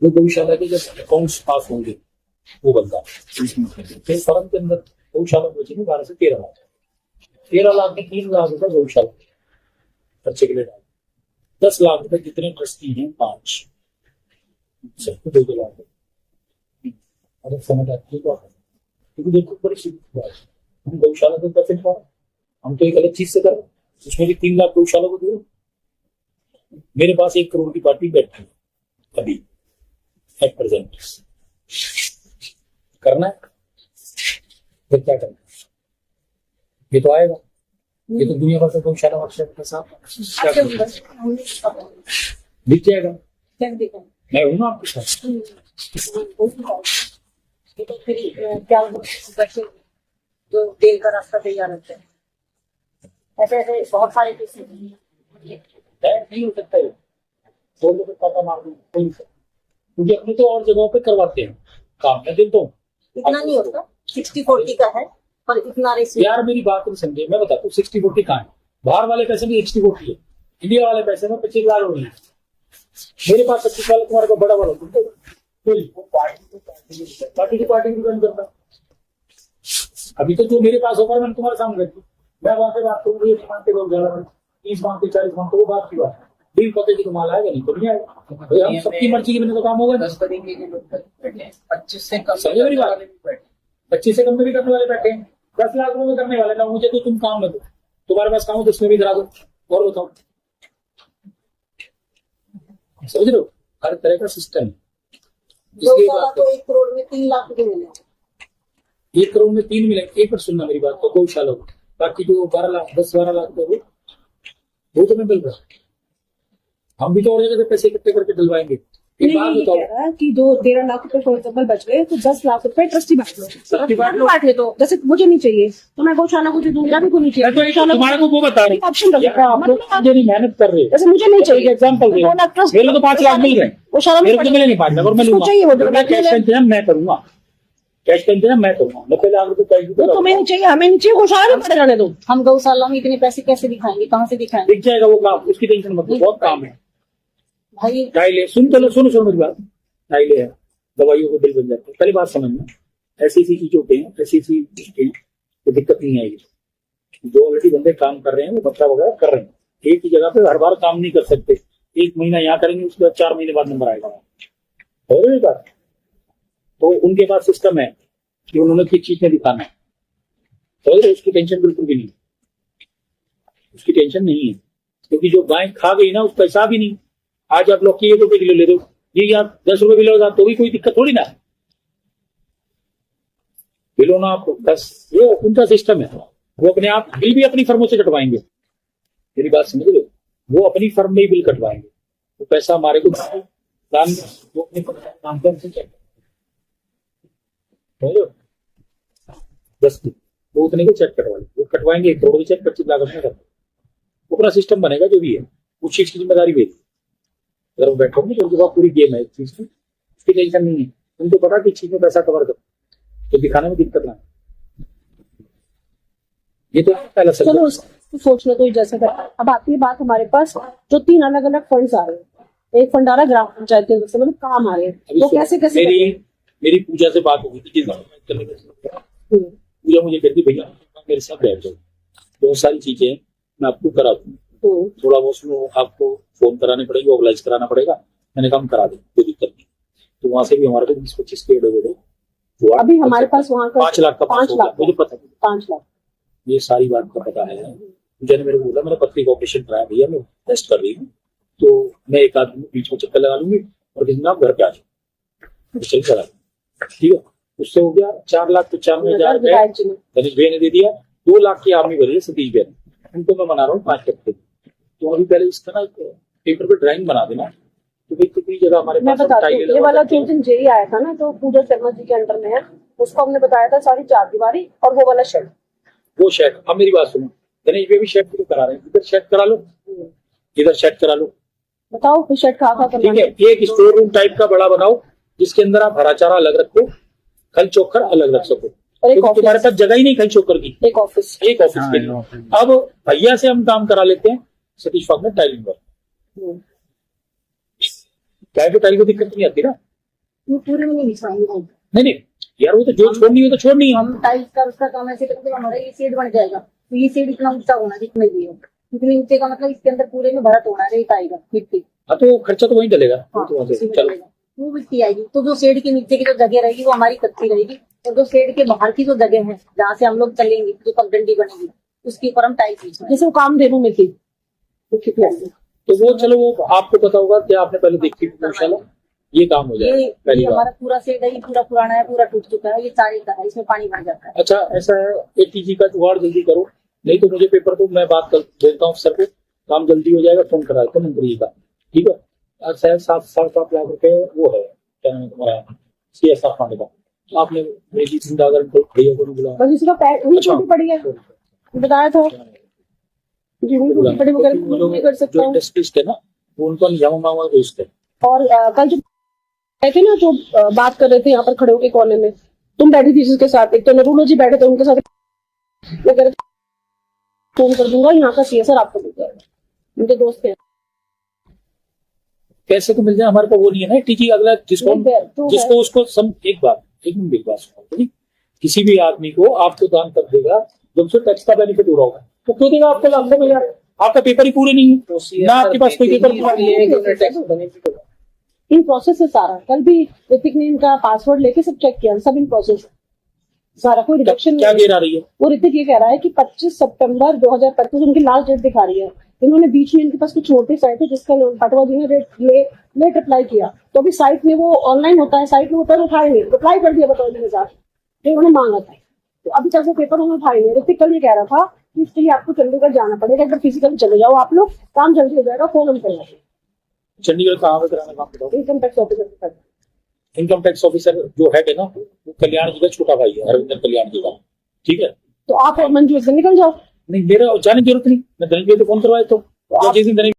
वो गौशाला के जब अकाउंट्स पास होंगे वो बंदा फिर फर्म के अंदर गौशाला बचेगी 12 से 13 लाख। 13 लाख में 3 लाख रुपए गौशाला खर्चे के लिए डाल, 10 लाख रुपए जितने ट्रस्टी हैं 5 सबको 2 लाख। अरे समझ आती है क्योंकि देखो बड़ी सीधी बात है, हम गौशाला को पैसे नहीं पा रहे, हम तो एक अलग चीज से कर रहे हैं, उसमें भी 3 लाख गौशाला को दे। मेरे पास 1 करोड़ की पार्टी बैठी अभी एट प्रेजेंट, करना है फिर क्या करना है, ये तो आएगा, ये तो दुनिया भर का गौशाला वर्कशॉप का साथ दिख जाएगा। मैं हूँ ना आपके साथ। तो फिर क्या बच्चे जो तेल का रास्ता तैयार रहते हैं, ऐसे ऐसे बहुत सारे केसेस नहीं हो सकता है, दो लोग पता मार दूं क्योंकि अपने तो और जगहों पे करवाते हैं काम, मैं दिल तो इतना नहीं होता। 60-40 का है पर इतना रेशियो। यार मेरी बात नहीं समझे, मैं बताता हूँ 60-40 कहाँ है, बाहर वाले पैसे में 60-40 है, इंडिया वाले पैसे में 25 लाख हो रही है। मेरे पास 25 वाले तुम्हारे को बड़ा बड़ा पार्टी की डिपेंड करता। अभी तो जो मेरे पास होगा मैंने तुम्हारे सामने रखी, मैं वहां से बात करूंगी 1 मांगते लोग 30 मांगते 40 मांगते, वो बात की बात है, डील पके की तो माल आएगा नहीं तो नहीं आएगा, हम सबकी मर्जी के बिना तो काम होगा। 10 तरीके के लोग बैठे हैं, 25 से कम समझे मेरी बात, 25 से कम में भी करने वाले बैठे हैं, 10 लाख रुपए में करने वाले ना, मुझे तो तुम काम में दो, तुम्हारे पास काम हो तो उसमें भी करा दो, और बताओ समझ रहे हो, हर तरह का सिस्टम है। इसलिए तो 1 करोड़ में 3 लाख रुपए मिले, 1 करोड़ में 3 मिले, एक बार सुनना मेरी बात, तो गौशाला हो, बाकी जो 12 लाख 10-12 लाख रुपए वो तो मैं मिल रहा, हम भी तो और जगह से पैसे इकट्ठे करके डलवाएंगे। एक बात नहीं बताओ कह रहा कि जो 13 लाख रुपए फॉर एग्जाम्पल बच गए तो 10 लाख रुपए ट्रस्टी बांट लो, बांटे तो जैसे मुझे नहीं चाहिए तो मैं गौशाला को दे दूंगा, भी को नहीं चाहिए तो तुम्हारे को वो बता रही ऑप्शन रखा आप लोग मेरी मेहनत कर रहे हो, जैसे मुझे नहीं चाहिए एग्जाम्पल दे, 2 लाख ट्रस्ट मेरे को तो 5 लाख मिल गए, गौशाला में मेरे को मिले नहीं 5 लाख, और मैं उसको चाहिए वो लूंगा, कैश का इंतजाम मैं करूंगा, कैश का इंतजाम मैं करूंगा, 90 लाख रुपए कैश वो तुम्हें नहीं चाहिए, हमें नहीं चाहिए, गौशाला में पड़े रहने दो। हम गौशाला में इतने पैसे कैसे दिखाएंगे, कहाँ से दिखाएंगे दिख जाएगा वो काम, उसकी टेंशन मत लो, बहुत काम है। भाई? टाइले सुनो मेरी बात, टाइले है, दवाइयों को बिल बन जाते हैं, पहली बात समझना, ऐसी चीजों पे ऐसी तो दिक्कत नहीं आएगी, जो ऑलरेडी बंदे काम कर रहे हैं वो बच्चा वगैरह कर रहे हैं, एक ही जगह पे हर बार काम नहीं कर सकते, 1 महीना यहाँ करेंगे उसके बाद 4 महीने बाद नंबर आएगा, बात तो उनके पास सिस्टम है कि उन्होंने किस चीज में दिखाना है, तो उसकी टेंशन बिल्कुल भी नहीं, उसकी टेंशन नहीं है, क्योंकि जो गाय खा गई ना उसका हिसाब ही नहीं। आज आप लौकी 1 रुपए किलो ले दो, ये आप 10 रुपए किलो तो भी कोई दिक्कत थोड़ी ना, किलो ना आपको 10, ये उनका सिस्टम है, वो अपने आप बिल भी अपनी फर्मों से कटवाएंगे, मेरी बात समझ लो, वो अपनी फर्म में ही बिल कटवाएंगे, तो पैसा हमारे को दान वो अपने काम से चेक 10 वो उतने को चेक कटवाएंगे, वो कटवाएंगे 1 करोड़ चेक 25 लाख अपने करते, पूरा सिस्टम बनेगा जो भी है, उस चीज की जिम्मेदारी मेरी, अगर वो बैठो तो उनके पास पूरी गेम है, एक चीज की उसकी टेंशन नहीं है, उनको पता कि चीज में पैसा कवर करो तो दिखाने में दिक्कत ना, ये तो पहला चलो सोचना तो जैसे अब आती है बात हमारे पास जो 3 अलग अलग फंड्स आ रहे हैं, एक फंड आ रहा है ग्राम पंचायत के मतलब काम आ रहे हैं, तो कैसे मेरी पूजा से बात हो गई थी, पूजा मुझे कहती भैया मेरे साथ बैठ जाओ, बहुत सारी चीजें मैं आपको करा दूँ, थोड़ा बहुत आपको फोन कराने पड़ेगी, ऑर्गेनाइज कराना पड़ेगा, मैंने काम करा दूँ कोई दिक्कत नहीं, तो वहां से भी हमारे को 20-25 के एडो तो अभी हमारे पास वहाँ का 5 लाख का 5 लाख मुझे पता है, 5 लाख ये सारी बात का पता है। पूजा ने मेरे को बोला मैंने पत्नी का ऑपरेशन कराया भैया, मैं टेस्ट कर रही हूँ, तो मैं 1 आदमी बीच में चक्कर लगा लूंगी और किसी आप घर पे आ जाओ, चल करा ठीक है, उससे हो गया 4 लाख, तो 4,000 गणेश भैया ने दे दिया, 2 लाख की आर्मी भरी है सतीश भैया ने, उनको मैं बना रहा हूँ 5 टक्के, तो अभी पहले इसका ना पेपर पे ड्राइंग बना देना, तो भाई कितनी जगह हमारे मैं बताती हूँ, ये वाला जो दिन जेई आया था ना, तो पूजा शर्मा जी के अंडर में है, उसको हमने बताया था सारी 4 दीवारी और वो वाला शेड, वो शेड, अब मेरी बात सुनो, गणेश भैया भी शेड को करा रहे हैं, इधर शेड करा लो, इधर शेड करा लो, बताओ फिर शेड कहाँ करना ठीक है, एक स्टोर रूम टाइप का बड़ा बनाओ जिसके अंदर आप हरा चारा अलग रखो, खल चोकर अलग रख सको, क्योंकि तुम्हारे पास जगह ही नहीं खल चोकर की, एक ऑफिस के लिए। अब भैया से हम काम करा लेते हैं सतीश फाग में टाइलिंग पर, क्या टाइल को दिक्कत नहीं आती ना, वो पूरे में नहीं बिछवाएंगे हम। नहीं नहीं यार, वो तो जो छोड़नी है तो छोड़नी है। हम टाइल्स का उसका काम ऐसे करते हमारा ये शेड बन जाएगा, तो ये शेड इतना ऊंचा होना जितना भी हो, इतने ऊंचे का मतलब इसके अंदर पूरे में भरत होना, रेत आएगा मिट्टी। हाँ तो खर्चा तो वहीं डलेगा। हाँ, तो वहाँ से उसी में चलो। डलेगा। वो मिट्टी आएगी, तो जो शेड के नीचे की जो जगह रहेगी वो हमारी कच्ची रहेगी, और जो शेड के बाहर की जो जगह है जहाँ से हम लोग चलेंगे, जो पगडंडी बनेगी उसके ऊपर हम टाइल्स बिछवाएंगे। जैसे वो काम देनू में थी तो कितनी आएगी? तो वो चलो वो आपको पता होगा कि आपने पहले देखी थी गौशाला, ये काम हो जाएगा ये पहली बार। हमारा पूरा शेड है, ये पूरा पुराना है, पूरा टूट चुका है, ये चारे का है, इसमें पानी भर जाता है। अच्छा ऐसा है, ATG का जुगाड़ जल्दी करो, नहीं तो मुझे पेपर दो, मैं बात कर बोलता हूँ सर को, काम जल्दी हो जाएगा। फोन करा देता मंत्री जी का, ठीक है। आज शायद 7.5 लाख रुपए वो है, क्या नाम है तुम्हारा, CSR फंड का। तो आपने मेरी चिंता अगर भैया को नहीं बुलाया, बस इसी का पैर वही छोटी पड़ी है, बताया था जी, वही छोटी पड़ी वगैरह वो जो नहीं कर सकता हूँ। इंडस्ट्रिस्ट है ना, वो उनको निजाम मांगा दोस्त है। और कल जो आए थे ना, जो बात कर रहे थे यहाँ पर खड़े होके कोने में, तुम बैठी थी जिसके साथ, एक तो नरूलो जी बैठे थे उनके साथ, मैं कह रहा था, फोन कर दूंगा यहाँ का CSR आपको मिल जाएगा, उनके दोस्त हैं। कैसे तो मिल जाए, हमारे पास वो नहीं है ना ATG। अगला जिसको तो जिसको उसको एक बात सुनो, ठीक? किसी भी आदमी को आपको दान कर देगा जब उसको टैक्स का बेनिफिट हो रहा होगा, तो क्यों देगा आपको लाख में? आपका पेपर ही पूरे नहीं है ना, आपके पास कोई पेपर इन प्रोसेस है सारा। कल भी ऋतिक ने इनका पासवर्ड लेके सब चेक किया, सब इन प्रोसेस है सारा, कोई रिजेक्शन क्या नहीं देर आ रही है? वो ऋतिक ये कह रहा है कि 25 सितंबर 2025 उनकी लास्ट डेट दिखा रही है। इन्होंने बीच में इनके पास कुछ नोटिस आए थे जिसका पटवा जी ने लेट अप्लाई किया, तो अभी साइट में वो ऑनलाइन होता है, साइट में ऊपर उठाए नहीं, अप्लाई कर दिया पटवा जी के साथ जो उन्होंने मांगा था, तो अभी तक वो पेपर उन्होंने उठाए नहीं। ऋतिक कल ये कह रहा था कि इसके लिए आपको चंडीगढ़ जाना पड़ेगा, अगर फिजिकल चले जाओ आप लोग, काम जल्दी हो जाएगा, फोन हम करवाएंगे। चंडीगढ़ कहाँ पे कराना काम बताओ? इनकम टैक्स ऑफिसर के साथ। इनकम टैक्स ऑफिसर जो हेड है ना, वो कल्याण जी का छोटा भाई है, अरविंदर कल्याण जी का, ठीक है। तो आप और मंजू एक दिन निकल जाओ। नहीं मेरा जाने की जरूरत नहीं, मैं धनंजय को फोन करवाया तो जिस दिन